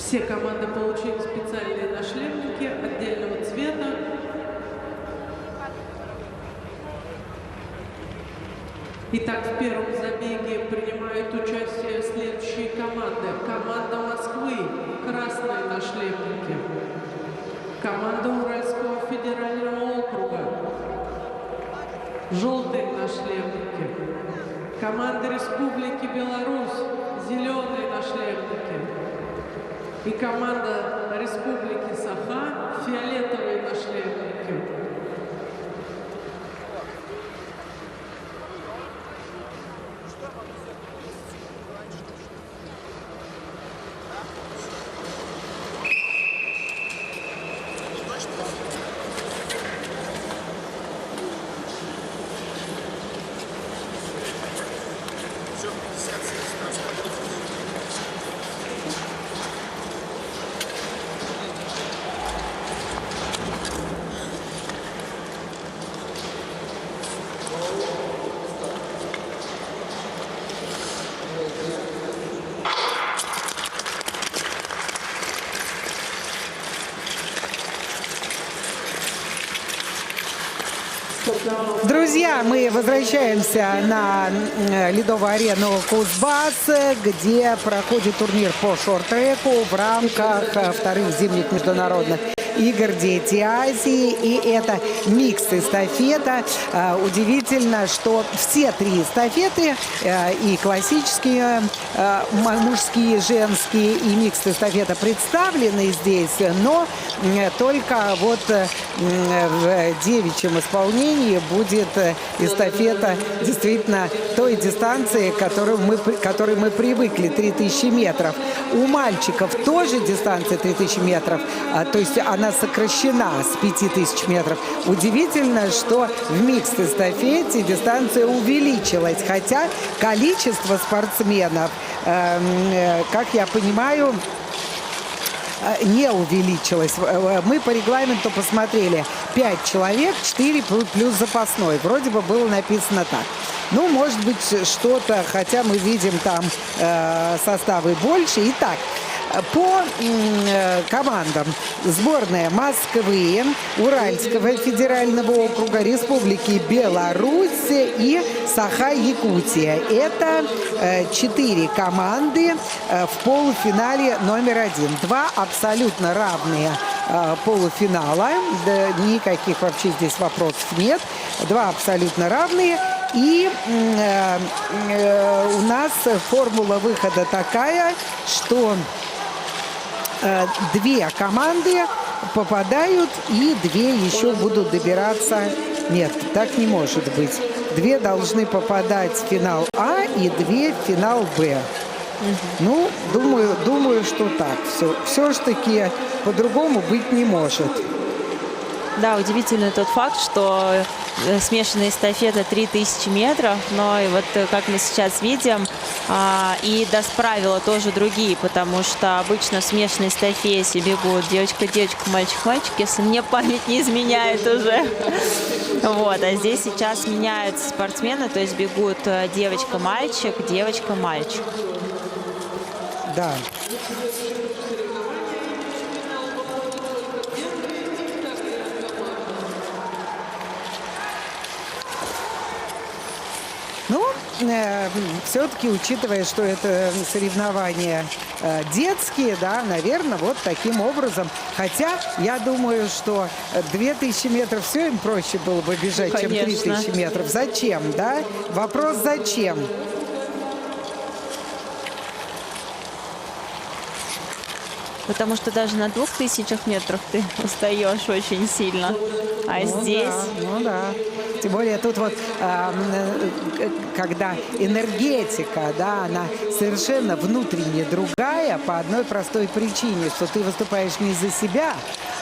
Все команды получили специальные нашлемники отдельного цвета. Итак, в первом забеге принимают участие следующие команды. Команда Москвы – красные нашлемники. Команда Уральского федерального округа – желтые нашлемники. Команда Республики Беларусь – зеленые нашлемники. И команда Республики Саха – фиолетовые нашлемники. Друзья, мы возвращаемся на ледовую арену Кузбасс, где проходит турнир по шорт-треку в рамках вторых зимних международных игр «Дети Азии». И это микс-эстафета. Удивительно, что все три эстафеты, и классические, мужские, женские, и микс-эстафета представлены здесь, но только вот в девичьем исполнении будет эстафета действительно той дистанции, к которой мы привыкли, 3000 метров. У мальчиков тоже дистанция 3000 метров, то есть она сокращена с 5000 метров. Удивительно, что в микс-эстафете дистанция увеличилась, хотя количество спортсменов, как я понимаю, не увеличилось. Мы по регламенту посмотрели 5 человек, 4 плюс запасной. Вроде бы было написано так. Ну, может быть, что-то, хотя мы видим там составы больше. Итак, по командам: сборная Москвы, Уральского федерального округа, Республики Беларусь и Саха-Якутия. Это 4 команды в полуфинале номер 1. 2 абсолютно равные полуфинала. Да, никаких вообще здесь вопросов нет. 2 абсолютно равные. И у нас формула выхода такая, что 2 команды попадают, и 2 еще будут добираться. Нет, так не может быть. 2 должны попадать в финал А и 2 в финал Б. Ну, думаю, что так. Все-таки по-другому быть не может. Да, удивительный тот факт, что смешанная эстафета 3000 метров, но и вот как мы сейчас видим, и даст правила тоже другие, потому что обычно в смешанной эстафете бегут девочка-девочка, мальчик-мальчик, если мне память не изменяет уже. Вот, а здесь сейчас меняются спортсмены, то есть бегут девочка-мальчик, девочка-мальчик. Да. Ну, все-таки, учитывая, что это соревнования детские, да, наверное, вот таким образом. Хотя, я думаю, что 2000 метров все им проще было бы бежать, чем 3000 метров. Зачем, да? Вопрос зачем? Потому что даже на 2000 метрах ты устаешь очень сильно. А ну здесь... Да, ну да. Тем более тут вот, когда энергетика, да, она совершенно внутренне другая по одной простой причине, что ты выступаешь не за себя,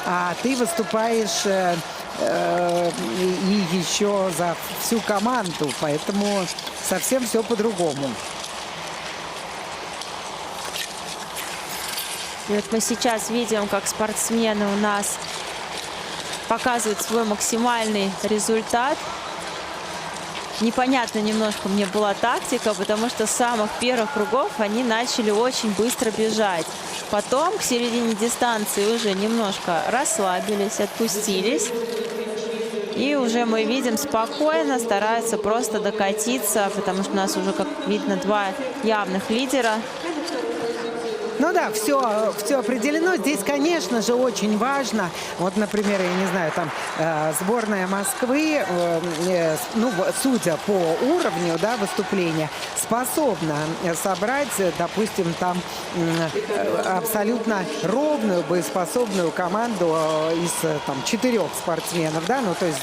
а ты выступаешь и еще за всю команду. Поэтому совсем все по-другому. И вот мы сейчас видим, как спортсмены у нас показывают свой максимальный результат. непонятна немножко мне была тактика, потому что с самых первых кругов они начали очень быстро бежать. Потом к середине дистанции уже немножко расслабились, отпустились. И уже мы видим, спокойно стараются просто докатиться, потому что у нас уже, как видно, два явных лидера. Ну да, все определено. Здесь, конечно же, очень важно. Вот, например, я не знаю, там сборная Москвы, ну, судя по уровню, да, выступления, способна собрать, допустим, там абсолютно ровную, боеспособную команду из там 4 спортсменов, да, ну то есть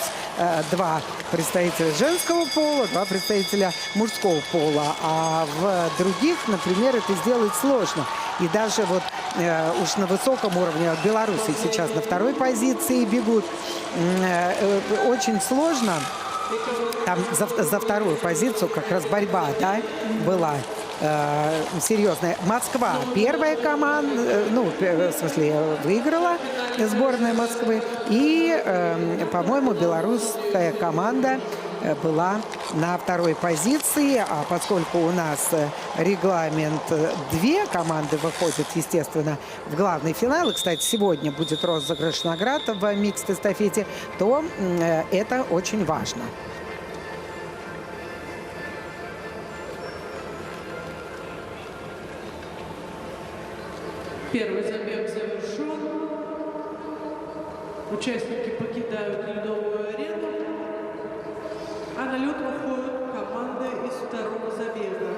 2 представителя женского пола, 2 представителя мужского пола. А в других, например, это сделать сложно. И даже вот уж на высоком уровне Беларуси сейчас на 2-й позиции бегут. Очень сложно. Там за 2-ю позицию как раз борьба, да, была серьезная. Москва первая команда, ну, в смысле, выиграла сборная Москвы. И, по-моему, белорусская команда была на 2-й позиции, а поскольку у нас регламент 2 команды выходят, естественно, в главный финал, и, кстати, сегодня будет розыгрыш наград в микс-эстафете, то это очень важно. Первый забег завершен. Участники покидают ледовую арену, а на лед выходят команды из 2-го забега.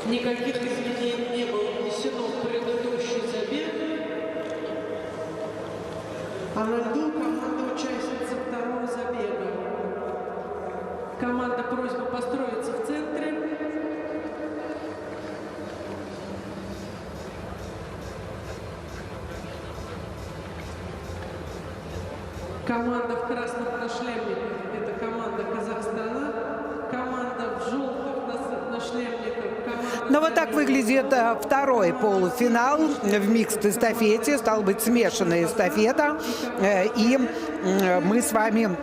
Никаких изменений не было внесено в предыдущий забег. А на льду команда участница 2-го забега. Команда просьба построиться в центре. Команда в красном нашлемниках – это команда Казахстана. Команда в желтых нашлемниках. Ну вот так выглядит 2-й полуфинал в микс-эстафете. Стала быть, смешанная эстафета. И мы с вами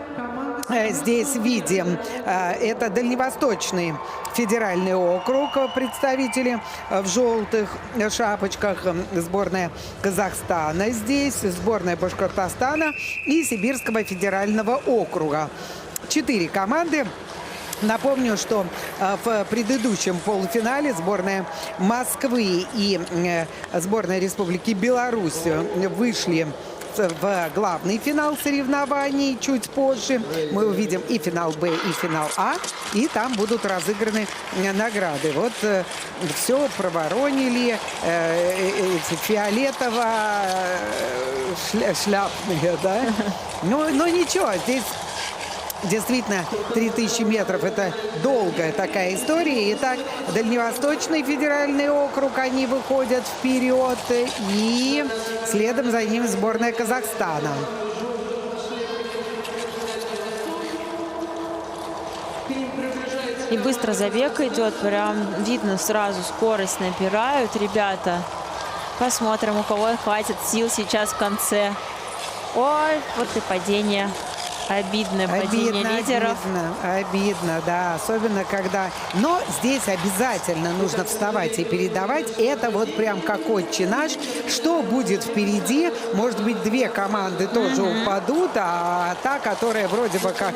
здесь видим, это Дальневосточный федеральный округ, представители в желтых шапочках, сборная Казахстана здесь, сборная Башкортостана и Сибирского федерального округа. 4 команды. Напомню, что в предыдущем полуфинале сборная Москвы и сборная Республики Беларусь вышли в главный финал соревнований чуть позже. Мы увидим и финал Б, и финал А, и там будут разыграны награды. Вот все проворонили эти фиолетово-шляпные, да? Но ничего, здесь действительно 3000 метров – это долгая такая история. Итак, Дальневосточный федеральный округ, они выходят вперед, и следом за ним сборная Казахстана. И быстро забег идет, прям видно сразу, скорость набирают ребята. Посмотрим, у кого хватит сил сейчас в конце. Ой, вот и падение. Обидное падение лидеров. Обидно, да. Особенно, когда... Но здесь обязательно нужно вставать и передавать. Это вот прям как отче наш. Что будет впереди? Может быть, две команды тоже упадут, а та, которая вроде бы как...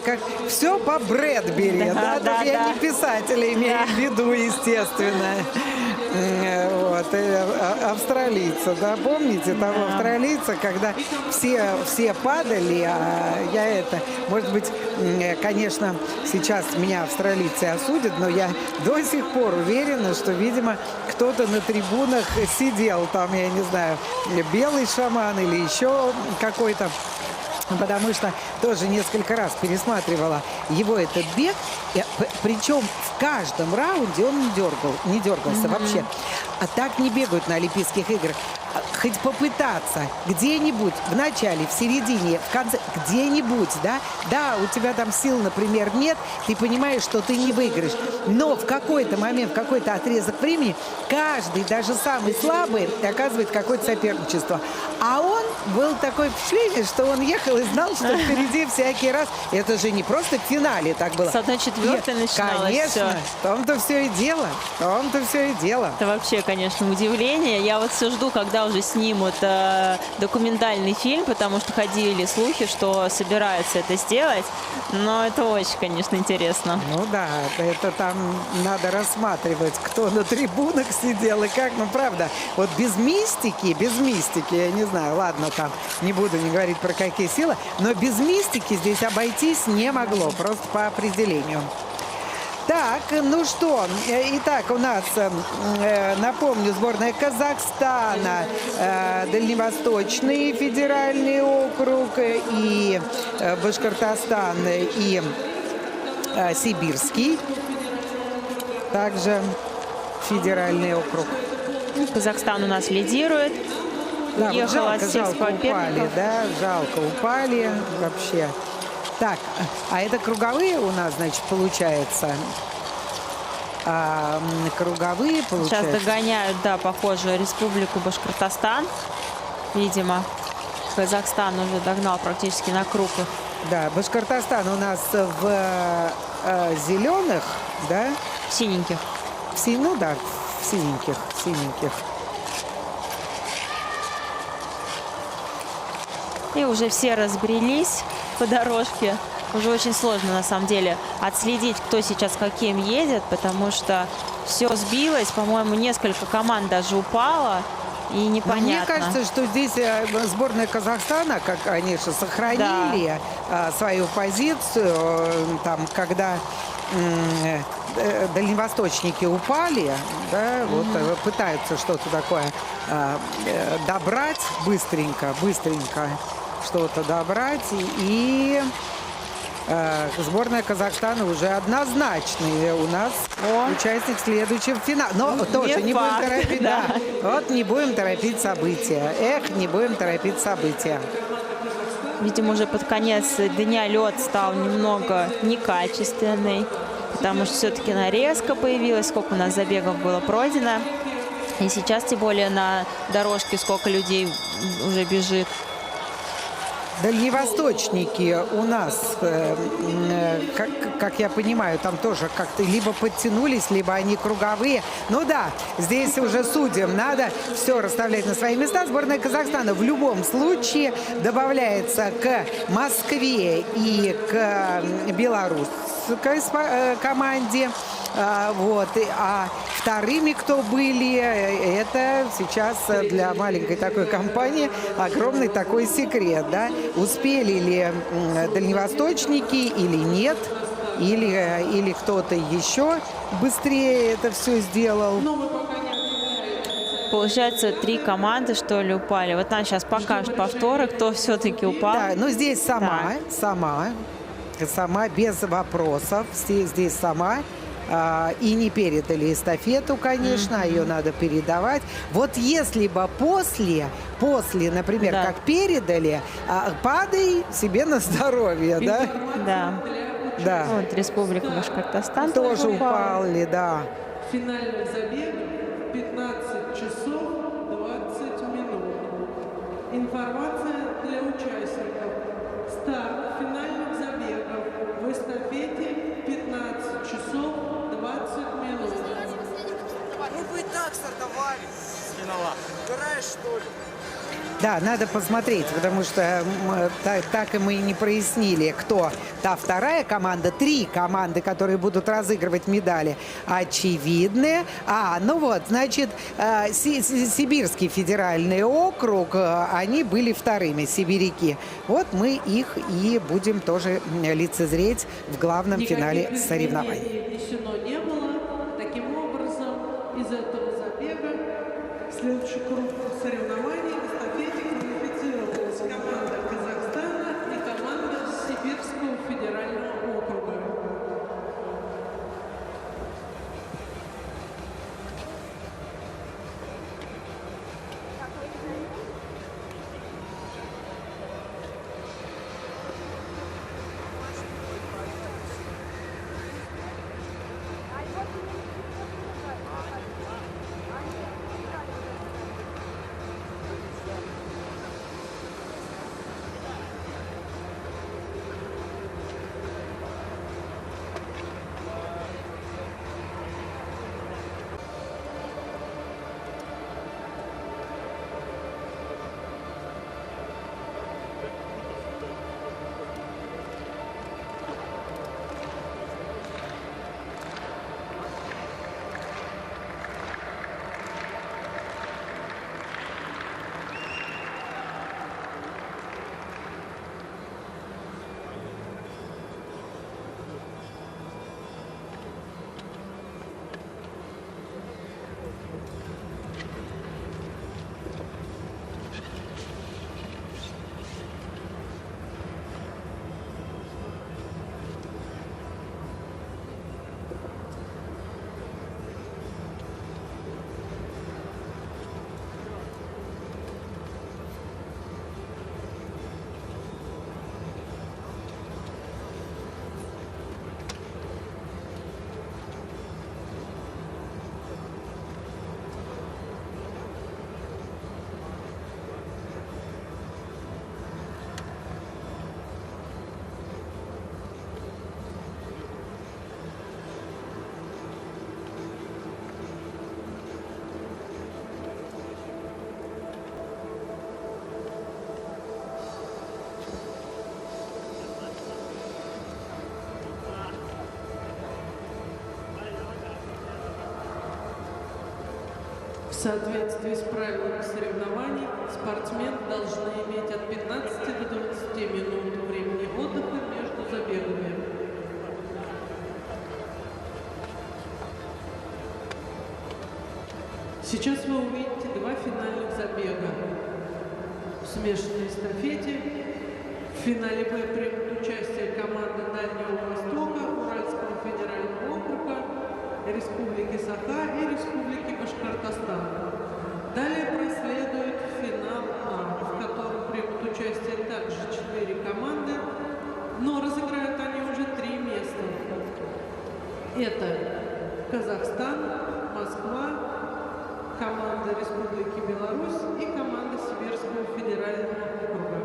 как все по Брэдбери. Да, да, я не писателя имею в виду, естественно. Вот, австралийца, да, помните того австралийца, когда все падали, а я может быть, конечно, сейчас меня австралийцы осудят, но я до сих пор уверена, что, видимо, кто-то на трибунах сидел, там, я не знаю, белый шаман или еще какой-то. Потому что тоже несколько раз пересматривала его этот бег. Причем в каждом раунде он не дергался вообще. А так не бегают на Олимпийских играх. Хоть попытаться где-нибудь в начале, в середине, в конце, где-нибудь, да? Да, у тебя там сил, например, нет, ты понимаешь, что ты не выиграешь. Но в какой-то момент, в какой-то отрезок времени каждый, даже самый слабый, оказывает какое-то соперничество. А он был такой впечатление, что он ехал и знал, что впереди всякий раз. Это же не просто в финале так было. С 1/4 начиналось. Конечно, все. В том-то все и дело. В том-то все и дело. Это вообще, конечно, удивление. Я вот все жду, когда уже снимут документальный фильм, потому что ходили слухи, что собираются это сделать. Но это очень, конечно, интересно. Ну да, это там надо рассматривать, кто на трибунах сидел и как. Ну, правда, вот без мистики, я не знаю, ладно, там не буду не говорить про какие силы, но без мистики здесь обойтись не могло, просто по определению. Так, ну что, итак, у нас, напомню, сборная Казахстана, Дальневосточный федеральный округ, и Башкортостан, и Сибирский, также федеральный округ. Казахстан у нас лидирует. Да, вот жалко упали, да, жалко упали вообще. Так, а это круговые у нас, значит, получается? Круговые, получается? Сейчас догоняют, да, похоже, Республику Башкортостан. Видимо, Казахстан уже догнал практически на круг. Да, Башкортостан у нас в зеленых, да? В синеньких. Ну да, в синеньких. И уже все разбрелись по дорожке. Уже очень сложно, на самом деле, отследить, кто сейчас каким едет, потому что все сбилось. По-моему, несколько команд даже упало. И непонятно. Мне кажется, что здесь сборная Казахстана, как они же сохранили свою позицию, там, когда дальневосточники упали, да, вот пытаются что-то такое добрать быстренько что-то добрать, и сборная Казахстана уже однозначный у нас участник следующего финала. Но тоже не будем торопить, да. Вот не будем торопить события. Не будем торопить события. Видимо, уже под конец дня лед стал немного некачественный, потому что все-таки нарезка появилась, сколько у нас забегов было пройдено. И сейчас, тем более, на дорожке сколько людей уже бежит. Дальневосточники у нас, как я понимаю, там тоже как-то либо подтянулись, либо они круговые. Ну да, здесь уже судьям надо все расставлять на свои места. Сборная Казахстана в любом случае добавляется к Москве и к белорусской команде. А вторыми, кто были, это сейчас для маленькой такой компании огромный такой секрет, да? Успели ли дальневосточники или нет? Или кто-то еще быстрее это все сделал? Получается, 3 команды, что ли, упали. Вот нам сейчас покажут повторы, кто все-таки упал. Да, но здесь сама, без вопросов, здесь сама. И не передали эстафету, конечно, ее надо передавать. Вот если бы после, например, Да. как передали, падай себе на здоровье, да? Да. Да. Вот Республика Башкортостан Тоже упала. упали, да. Финальный забег 15 часов 20 минут. Информация для участников. Старт финальных забегов в эстафете 15 часов 20 минут. Мы бы и так стартовали. Убираешь, что ли? Да, надо посмотреть, потому что так и мы не прояснили, кто та вторая команда. 3 команды, которые будут разыгрывать медали, очевидны. Значит, Сибирский федеральный округ, они были вторыми, сибиряки. Вот мы их и будем тоже лицезреть в главном финале соревнований. Внесено не было. Таким образом, из этого забега следующий круг соревнований в эстафете квалифицировалась команда Казахстана и команда Сибирского федерального округа. В соответствии с правилами соревнований спортсмены должны иметь от 15 до 20 минут времени отдыха между забегами. Сейчас вы увидите 2 финальных забега. В смешанной эстафете в финале Б примут участие команды Дальнего Востока, Уральского федерального округа, Республики Саха и Республики Башкортостан. Далее проследует финал А, в котором примут участие также 4 команды, но разыграют они уже 3 места. Это Казахстан, Москва, команда Республики Беларусь и команда Сибирского федерального округа.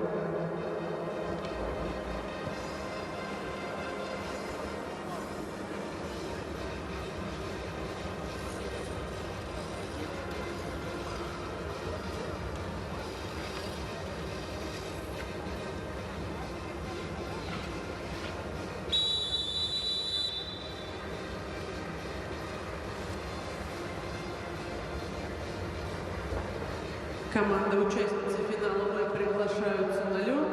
Команда участницы финала Б приглашаются на лед.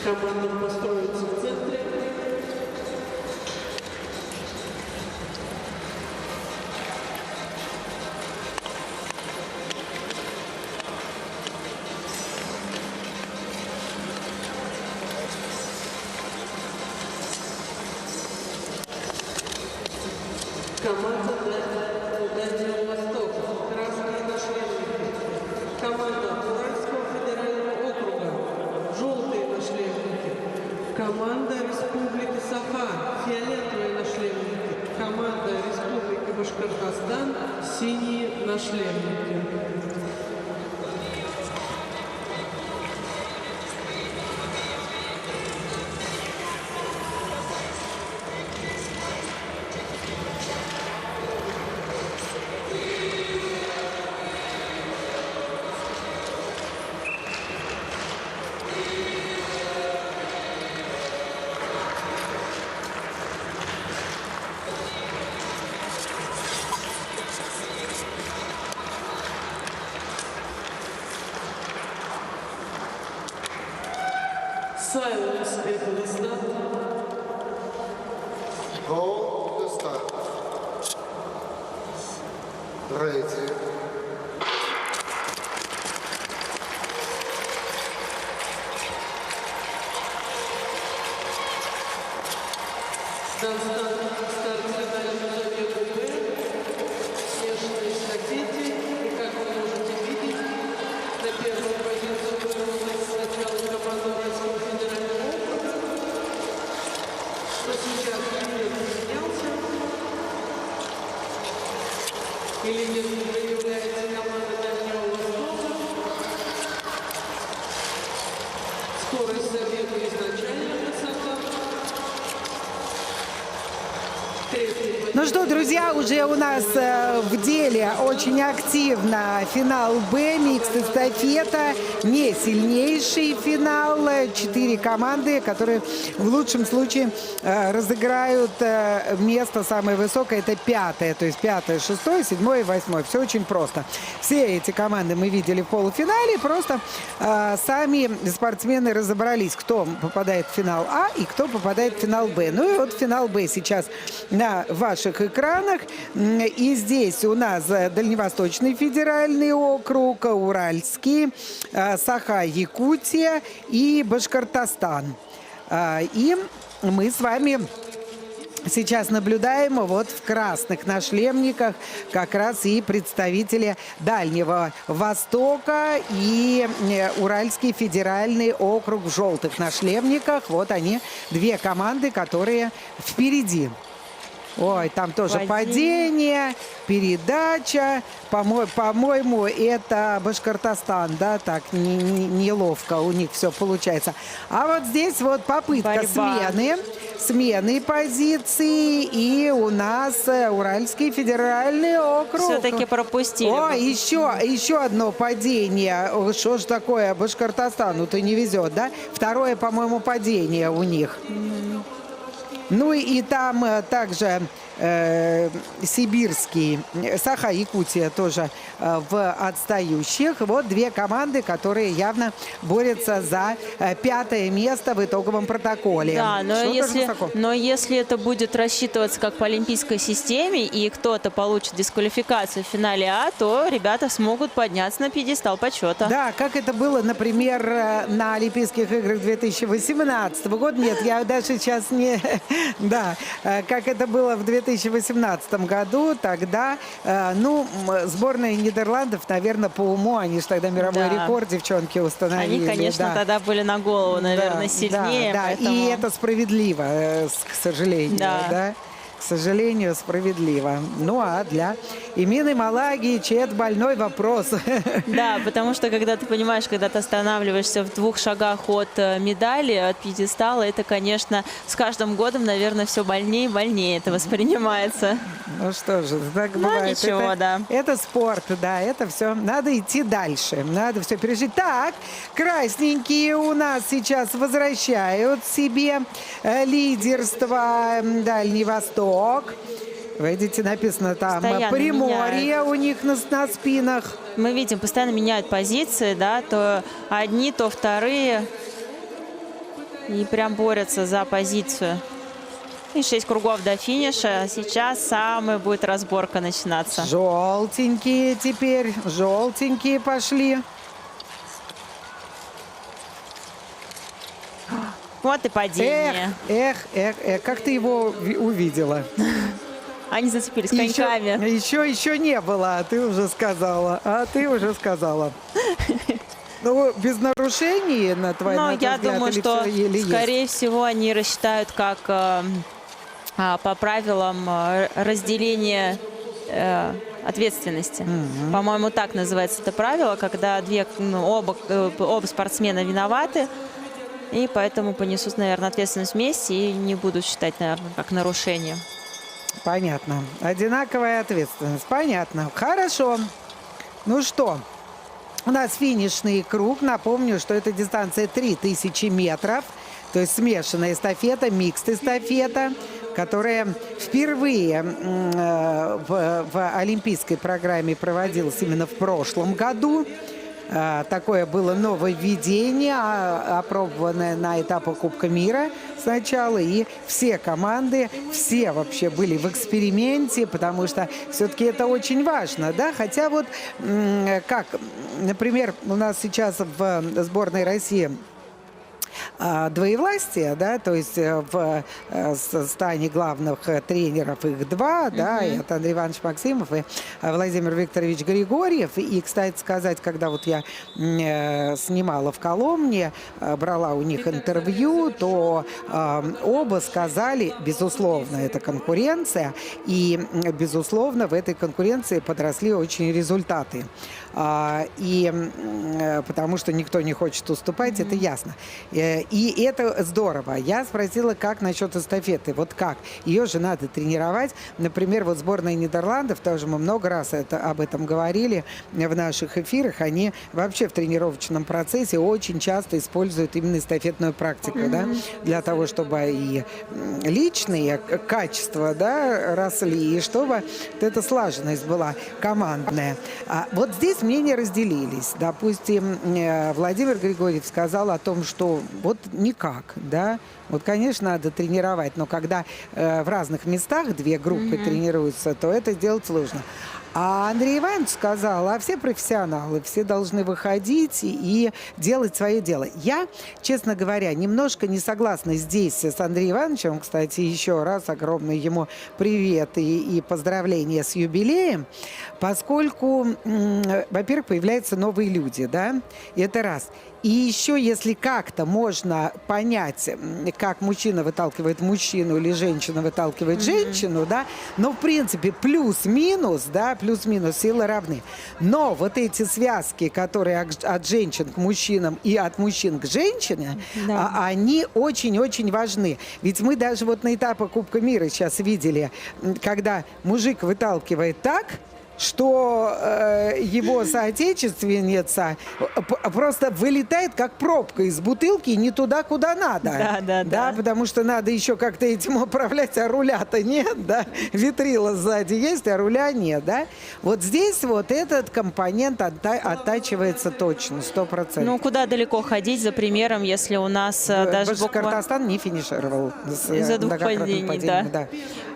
Команда построится в центре. Команда Дальнего Востока. Красные нашлемники. Команда Уральского федерального округа. Желтые нашлемники. Команда Республики Саха. Фиолетовые нашлемники. Команда Республики Башкортостан. Синие нашлемники. Silence at the start. Go to the start. Ready. Старт финального забега Б. Смешанные эстафеты. И как вы можете видеть, на первую позицию вырвалась сначала команда Уральского федерального округа, что сейчас лидер поменялся. И лидером уже является команда Дальнего Востока. Скорость забега изначально высока. Ну что, друзья, уже у нас в деле очень активно финал Б, микс-эстафета, не сильнейший финал. 4 команды, которые в лучшем случае разыграют место самое высокое, это 5-е, то есть 5-е, 6-е, 7-е, 8-е. Все очень просто. Все эти команды мы видели в полуфинале, просто сами спортсмены разобрались, кто попадает в финал А и кто попадает в финал Б. Ну и вот финал Б сейчас на ваших экранах. И здесь у нас Дальневосточный федеральный округ, Уральский, Саха, Якутия и Башкортостан. И мы с вами сейчас наблюдаем вот в красных нашлемниках как раз и представители Дальнего Востока и Уральский федеральный округ в желтых нашлемниках. Вот они, 2 команды, которые впереди. Ой, там тоже падение, передача. По-моему, это Башкортостан, да, так неловко у них все получается. А вот здесь вот попытка смены позиций. И у нас Уральский федеральный округ. Все-таки пропустили. О, еще одно падение. Что ж такое Башкортостану-то не везет, да? 2-е, по-моему, падение у них. Ну и там также сибирский, Саха, Якутия тоже в отстающих. Вот 2 команды, которые явно борются за 5-е место в итоговом протоколе. Да, но если это будет рассчитываться как по олимпийской системе, и кто-то получит дисквалификацию в финале А, то ребята смогут подняться на пьедестал почета. Да, как это было, например, на Олимпийских играх 2018 года. Нет, я даже сейчас не... Да, как это было в 2018 2018 году, тогда, сборная Нидерландов, наверное, по уму, они же тогда мировой Да. рекорд, девчонки, установили. Они, конечно, да. тогда были на голову, наверное, Да, сильнее. Да, поэтому... и это справедливо, к сожалению, Да. да. К сожалению, справедливо. Ну а для Эмины Малагич это больной вопрос. Да, потому что когда ты понимаешь, когда ты останавливаешься в 2 шагах от медали, от пьедестала, это, конечно, с каждым годом, наверное, все больнее и больнее это воспринимается. Ну что же, так Ну, бывает. ничего, это, да. это спорт, да, это все. Надо идти дальше, надо все пережить. Так, красненькие у нас сейчас возвращают себе лидерство Дальний Восток. Видите, написано там Постоянно Приморье меняют. у них на спинах. Мы видим, постоянно меняют позиции, да, то одни, то вторые. И прям борются за позицию. И 6 кругов до финиша. Сейчас самая будет разборка начинаться. Желтенькие теперь, желтенькие пошли. Вот и падение. Эх, как ты его увидела? Они зацепились коньками. Еще не было, а ты уже сказала. Ну, без нарушений, на твой Но взгляд, я думаю, или что, всё, или есть? скорее всего, они рассчитают как по правилам разделения ответственности. По-моему, так называется это правило, когда оба спортсмена виноваты, и поэтому понесут, наверное, ответственность вместе и не будут считать, наверное, как нарушение. Понятно. Одинаковая ответственность. Понятно. Хорошо. Ну что, у нас финишный круг. Напомню, что эта дистанция 3000 метров. То есть смешанная эстафета, микс-эстафета, которая впервые в олимпийской программе проводилась именно в прошлом году. Такое было нововведение, опробованное на этапах Кубка мира сначала. И все команды, все вообще были в эксперименте, потому что все-таки это очень важно, да? Хотя вот, как, например, у нас сейчас в сборной России двоевластие, да, то есть в состоянии главных тренеров их 2, да, и это Андрей Иванович Максимов и Владимир Викторович Григорьев. И, кстати сказать, когда вот я снимала в Коломне, брала у них интервью, то оба сказали, безусловно, это конкуренция, и, безусловно, в этой конкуренции подросли очень результаты. И потому что никто не хочет уступать, это ясно. И это здорово. Я спросила, как насчет эстафеты. Вот как? Ее же надо тренировать. Например, вот сборная Нидерландов, тоже мы много раз об этом говорили в наших эфирах, они вообще в тренировочном процессе очень часто используют именно эстафетную практику, да, для того, чтобы и личные качества, да, росли, и чтобы вот эта слаженность была командная. Вот здесь мнения разделились. Допустим, Владимир Григорьев сказал о том, что вот никак, да. Вот, конечно, надо тренировать, но когда в разных местах две группы тренируются, то это сделать сложно. А Андрей Иванович сказал, а все профессионалы, все должны выходить и делать свое дело. Я, честно говоря, немножко не согласна здесь с Андреем Ивановичем. Кстати, еще раз огромный ему привет и поздравления с юбилеем, поскольку, во-первых, появляются новые люди, да, и это раз. И еще, если как-то можно понять, как мужчина выталкивает мужчину или женщина выталкивает женщину, да, но, в принципе, плюс-минус, да, плюс-минус силы равны. Но вот эти связки, которые от женщин к мужчинам и от мужчин к женщине, Да. они очень-очень важны. Ведь мы даже вот на этапах Кубка мира сейчас видели, когда мужик выталкивает так, что его соотечественница просто вылетает как пробка из бутылки не туда, куда надо. Да. Потому что надо еще как-то этим управлять, а руля-то нет, да. Витрила сзади есть, а руля нет, да. Вот здесь вот этот компонент оттачивается точно, 100%. Ну, куда далеко ходить за примером, если у нас даже Башкортостан не финишировал из-за двух многократным падений, падением, да.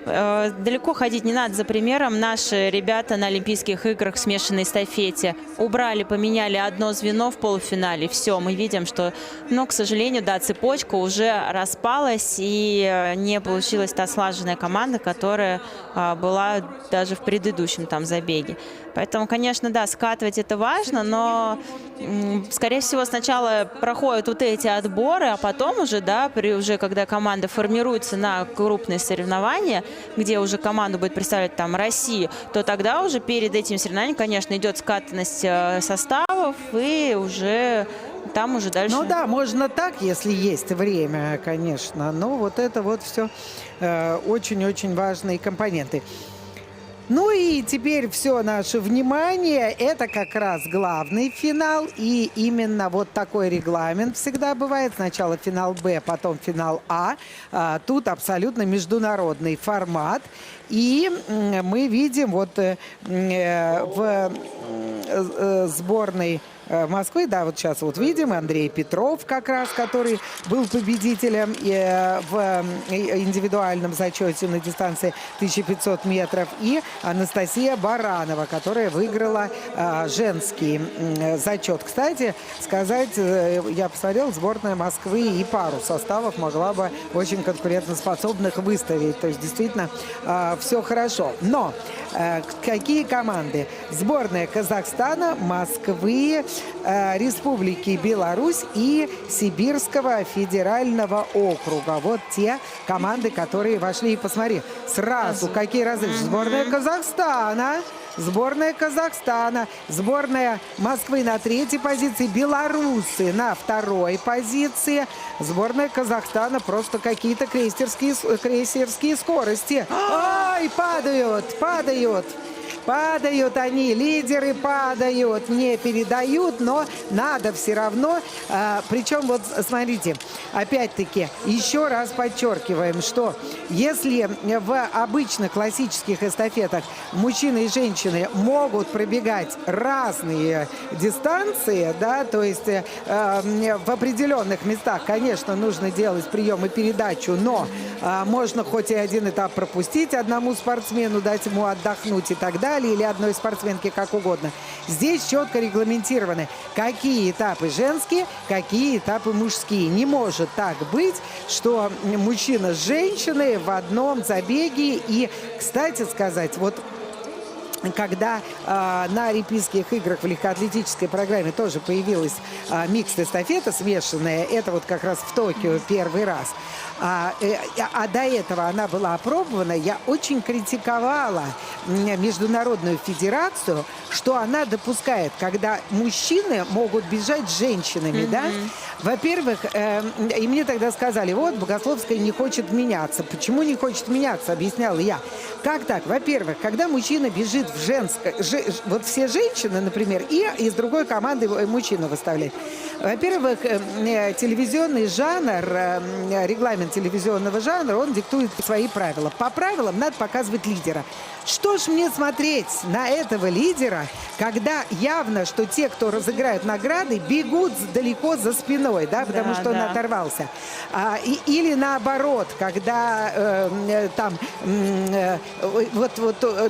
Далеко ходить не надо за примером. Наши ребята на Олимпийских играх в смешанной эстафете. Убрали, поменяли одно звено в полуфинале. Все, мы видим, что, но, к сожалению, да, цепочка уже распалась, и не получилась та слаженная команда, которая была даже в предыдущем там забеге. Поэтому, конечно, да, скатывать это важно, но, скорее всего, сначала проходят вот эти отборы, а потом уже, да, уже когда команда формируется на крупные соревнования, где уже команду будет представлять там Россию, то тогда уже перед этим соревнованием, конечно, идет скатанность составов, и уже там уже дальше... Ну да, можно так, если есть время, конечно. Но вот это вот все очень-очень важные компоненты. Ну и теперь все наше внимание, это как раз главный финал. И именно вот такой регламент всегда бывает. Сначала финал Б, потом финал А. Тут абсолютно международный формат. И мы видим вот в сборной Москвы, да, вот сейчас вот видим Андрей Петров как раз, который был победителем в индивидуальном зачете на дистанции 1500 метров, и Анастасия Баранова, которая выиграла женский зачет. Кстати, сказать, я посмотрел, сборная Москвы и пару составов могла бы очень конкурентоспособных выставить. То есть действительно все хорошо. Но какие команды? Сборная Казахстана, Москвы, Республики Беларусь и Сибирского федерального округа. Вот те команды, которые вошли. И посмотри, сразу какие различия. Сборная Казахстана. Сборная Казахстана, сборная Москвы на 3-й позиции, белорусы на 2-й позиции. Сборная Казахстана просто какие-то крейсерские скорости. Ай, падают. Падают они, лидеры падают, не передают, но надо все равно. Причем, вот смотрите, опять-таки, еще раз подчеркиваем, что если в обычных классических эстафетах мужчины и женщины могут пробегать разные дистанции, да, то есть в определенных местах, конечно, нужно делать прием и передачу, но можно хоть и один этап пропустить одному спортсмену, дать ему отдохнуть и так далее, или одной спортсменке, как угодно. Здесь четко регламентированы, какие этапы женские, какие этапы мужские. Не может так быть, что мужчина с женщиной в одном забеге. И, кстати сказать, вот когда на Олимпийских играх в легкоатлетической программе тоже появилась микс-эстафета смешанная, это вот как раз в Токио первый раз, а до этого она была опробована, я очень критиковала Международную федерацию, что она допускает, когда мужчины могут бежать с женщинами, да? Во-первых, и мне тогда сказали, вот, Богословская не хочет меняться. Почему не хочет меняться, объясняла я. Как так? Во-первых, когда мужчина бежит в женской, вот все женщины, например, и из другой команды мужчину выставляют. Во-первых, телевизионный жанр, регламент телевизионного жанра, он диктует свои правила. По правилам надо показывать лидера. Что ж мне смотреть на этого лидера, когда явно, что те, кто разыграют награды, бегут далеко за спиной, да, потому что он оторвался. Или наоборот, когда там вот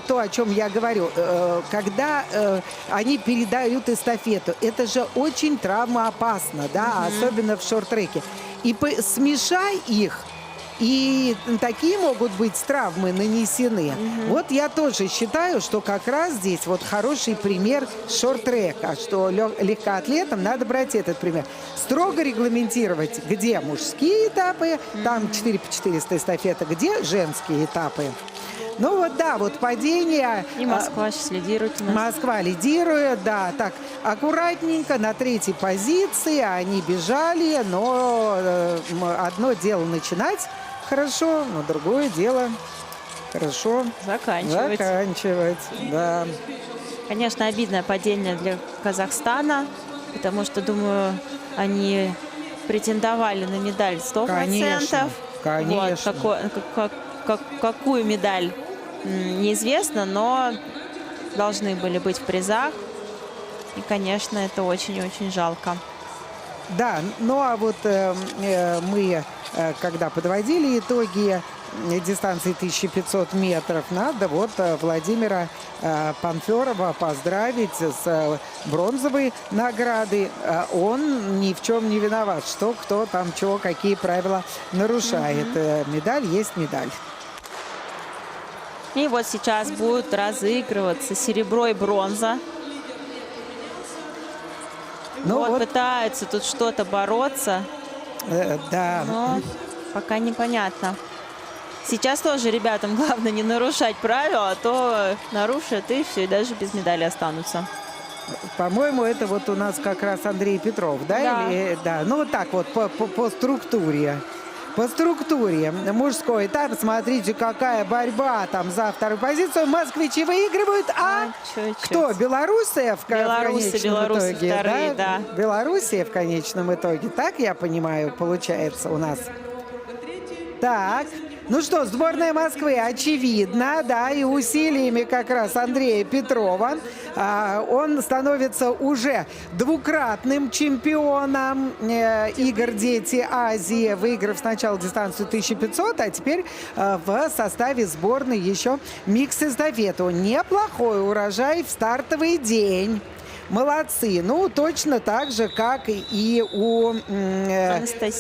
то, о чем я говорю, когда они передают эстафету, это же очень травмоопасно, да, особенно в шорт-треке. И смешай их, и такие могут быть травмы нанесены. Вот я тоже считаю, что как раз здесь вот хороший пример шорт-трека, что легкоатлетам надо брать этот пример. Строго регламентировать, где мужские этапы, там 4 по 400 эстафета, где женские этапы. Ну вот да, вот падение. И Москва сейчас лидирует у нас. Москва лидирует, да, так, аккуратненько, на 3-й позиции они бежали, но одно дело начинать хорошо, но другое дело хорошо заканчивать, да. Конечно, обидное падение для Казахстана, потому что, думаю, они претендовали на медаль 100%. Конечно. Вот, какую медаль неизвестно, но должны были быть в призах. И, конечно, это очень-очень жалко. Да, ну а вот мы, когда подводили итоги дистанции 1500 метров. Надо вот Владимира Панферова поздравить с бронзовой наградой. Он ни в чем не виноват, что кто там чего, какие правила нарушает. Медаль есть медаль. И вот сейчас будут разыгрываться серебро и бронза. Ну вот вот, пытаются тут что-то бороться, да. но пока непонятно. Сейчас тоже ребятам главное не нарушать правила, а то нарушат и все, и даже без медали останутся. По-моему, это вот у нас как раз Андрей Петров, да? Да. Или, да. Ну, вот так вот, по структуре. По структуре мужской этап, смотрите, какая борьба там за вторую позицию. Москвичи выигрывают, а чуть-чуть. кто? Белоруссия в конечном белорусы итоге? вторые, да. Белоруссия в конечном итоге. Так, я понимаю, получается у нас. Так, ну что, сборная Москвы, очевидно, да, и усилиями как раз Андрея Петрова он становится уже двукратным чемпионом игр «Дети Азии», выиграв сначала дистанцию 1500, а теперь в составе сборной еще микс-эстафету. Неплохой урожай в стартовый день. Молодцы. Ну, точно так же, как и у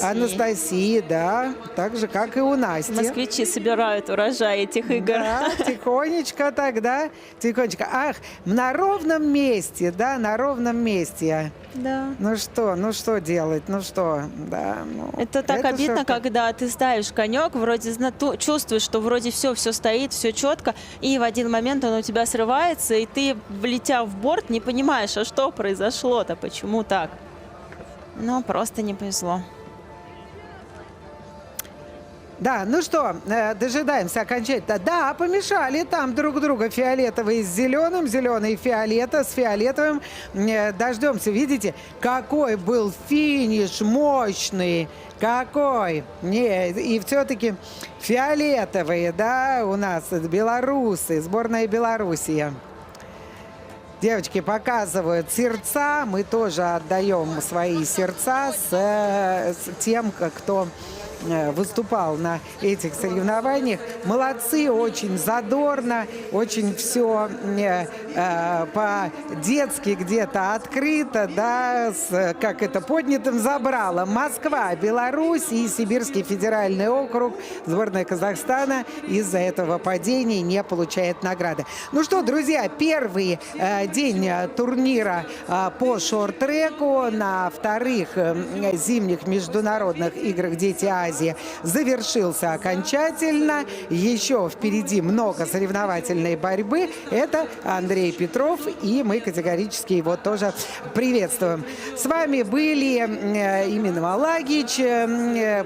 Анастасии, да. Так же, как и у Насти. Москвичи собирают урожай этих игр. Да, тихонечко тогда. Тихонечко. Ах, на ровном месте, да, на ровном месте. Да. Ну что делать? Ну что, да. Ну, Это так обидно, что-то. когда ты ставишь конек, вроде чувствуешь, что вроде все стоит, все четко, и в один момент он у тебя срывается, и ты, влетя в борт, не понимаешь, а что произошло-то, почему так? Ну, просто не повезло. Да, ну что, дожидаемся окончательно. Да, помешали там друг друга фиолетовый с зеленым, зеленый фиолета с фиолетовым. Дождемся, видите, какой был финиш мощный, какой. Не, и все-таки фиолетовые, да, у нас белорусы, сборная Белоруссия. Девочки показывают сердца, мы тоже отдаем свои сердца с тем, кто выступал на этих соревнованиях. Молодцы, очень задорно, очень все по-детски где-то открыто, да, с, как это, поднятым забралом. Москва, Беларусь и Сибирский федеральный округ, сборная Казахстана из-за этого падения не получает награды. Ну что, друзья, первый день турнира по шорт-треку на вторых зимних международных играх «Дети Азии» завершился окончательно. Еще впереди много соревновательной борьбы. Это Андрей Петров, и мы категорически его тоже приветствуем. С вами были Имина Малагич,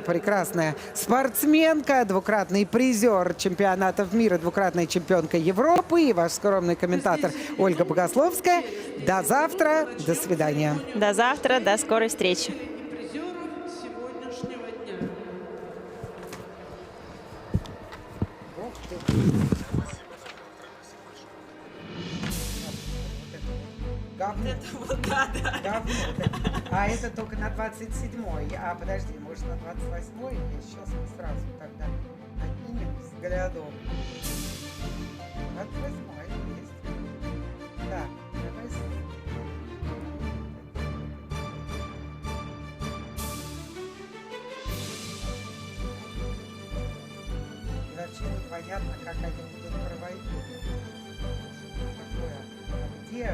прекрасная спортсменка, двукратный призер чемпионатов мира, двукратная чемпионка Европы и ваш скромный комментатор Ольга Богословская. До завтра, до свидания. До завтра, до скорой встречи. Призеров сегодняшнего дня. А это только на 27-й. А подожди, может на 28-й? Сейчас мы сразу тогда накинем взглядом. 28-й есть. Да, давай. И вообще непонятно, как они будут проводить. Что такое? А где?